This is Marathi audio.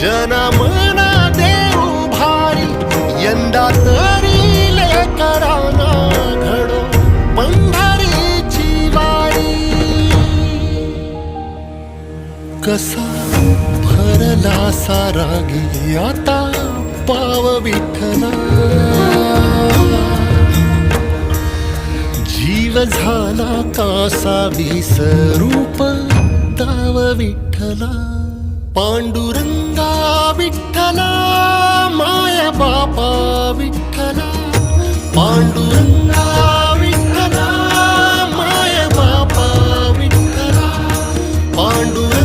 जनमना देऊ भारी यंदा तरी लेकरांना घडो पंढरीची वारी. कसा भरला सारा गे आता पाव विठ्ठला, जीव झाला कासा विसरूप ताव विठ्ठला. पांडुरंगा विठ्ठला माया बापा विठ्ठला, पांडुरंगा विठ्ठला माया बापा विठ्ठला, पांडुरंगा